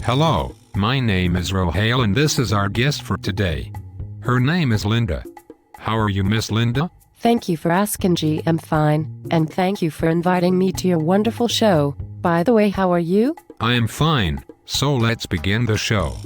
Hello, my name is Rohale and this is our guest for today. Her name is Linda. How are you, Miss Linda? Thank you for asking, G. I'm fine, and thank you for inviting me to your wonderful show. By the way, how are you? I am fine, so let's begin the show.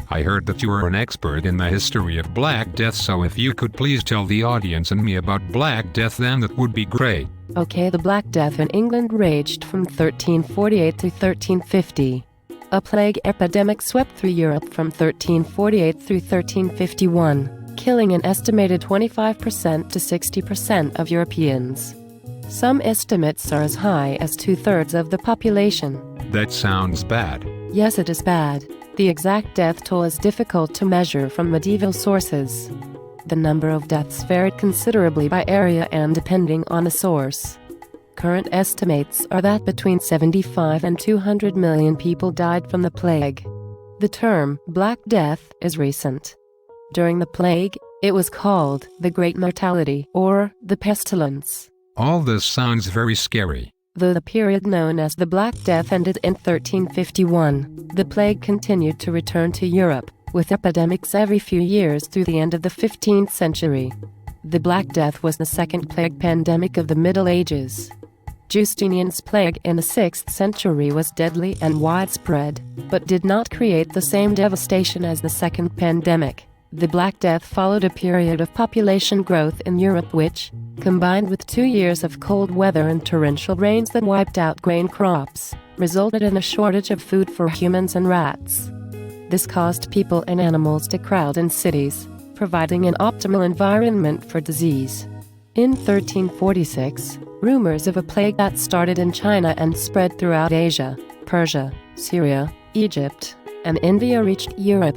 I heard that you are an expert in the history of Black Death, so if you could please tell the audience and me about Black Death, then that would be great. Okay, the Black Death in England raged from 1348 to 1350. A plague epidemic swept through Europe from 1348 through 1351, killing an estimated 25% to 60% of Europeans. Some estimates are as high as 2/3 of the population. That sounds bad. Yes, it is bad. The exact death toll is difficult to measure from medieval sources. The number of deaths varied considerably by area and depending on the source. Current estimates are that between 75 and 200 million people died from the plague. The term Black Death is recent. During the plague, it was called the Great Mortality or the Pestilence. All this sounds very scary. Though the period known as the Black Death ended in 1351, the plague continued to return to Europe, with epidemics every few years through the end of the 15th century. The Black Death was the second plague pandemic of the Middle Ages. Justinian's plague in the 6th century was deadly and widespread, but did not create the same devastation as the second pandemic. The Black Death followed a period of population growth in Europe which, combined with 2 years of cold weather and torrential rains that wiped out grain crops, resulted in a shortage of food for humans and rats. This caused people and animals to crowd in cities, providing an optimal environment for disease. In 1346, rumors of a plague that started in China and spread throughout Asia, Persia, Syria, Egypt, and India reached Europe.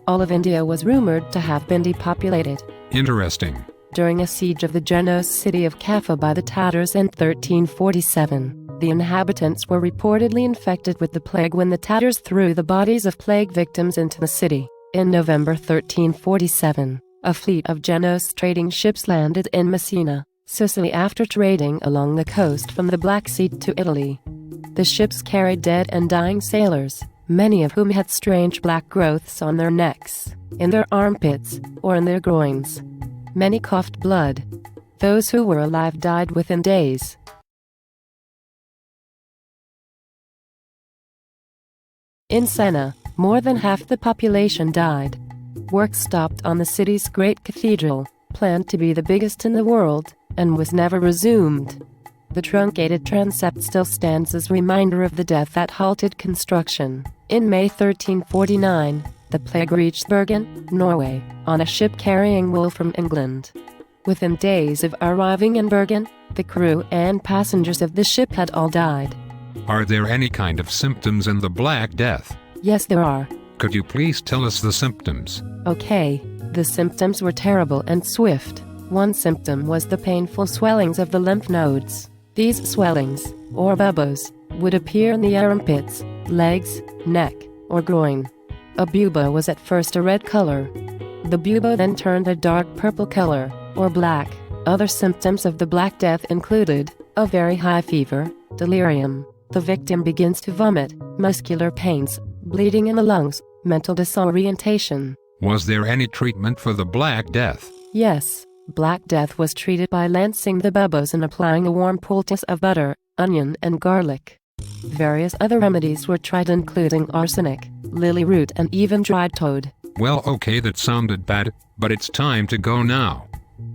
All of India was rumored to have been depopulated. Interesting. During a siege of the Genoese city of Kaffa by the Tatars in 1347, the inhabitants were reportedly infected with the plague when the Tatars threw the bodies of plague victims into the city. In November 1347, a fleet of Genoese trading ships landed in Messina, Sicily after trading along the coast from the Black Sea to Italy. The ships carried dead and dying sailors, many of whom had strange black growths on their necks, in their armpits, or in their groins. Many coughed blood. Those who were alive died within days. In Siena, more than half the population died. Work stopped on the city's great cathedral, planned to be the biggest in the world, and was never resumed. The truncated transept still stands as a reminder of the death that halted construction. In May 1349, the plague reached Bergen, Norway, on a ship carrying wool from England. Within days of arriving in Bergen, the crew and passengers of the ship had all died. Are there any kind of symptoms in the Black Death? Yes, there are. Could you please tell us the symptoms? Okay, the symptoms were terrible and swift. One symptom was the painful swellings of the lymph nodes. These swellings, or buboes, would appear in the armpits, legs, neck, or groin. A bubo was at first a red color. The bubo then turned a dark purple color, or black. Other symptoms of the Black Death included a very high fever, delirium. The victim begins to vomit, muscular pains, bleeding in the lungs, mental disorientation. Was there any treatment for the Black Death? Yes. Black Death was treated by lancing the buboes and applying a warm poultice of butter, onion, and garlic. Various other remedies were tried including arsenic, lily root, and even dried toad. Well, okay, that sounded bad, but it's time to go now.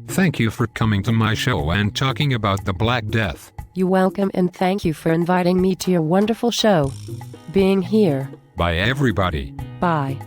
Thank you for coming to my show and talking about the Black Death. You're welcome, and thank you for inviting me to your wonderful show. Being here. Bye everybody. Bye.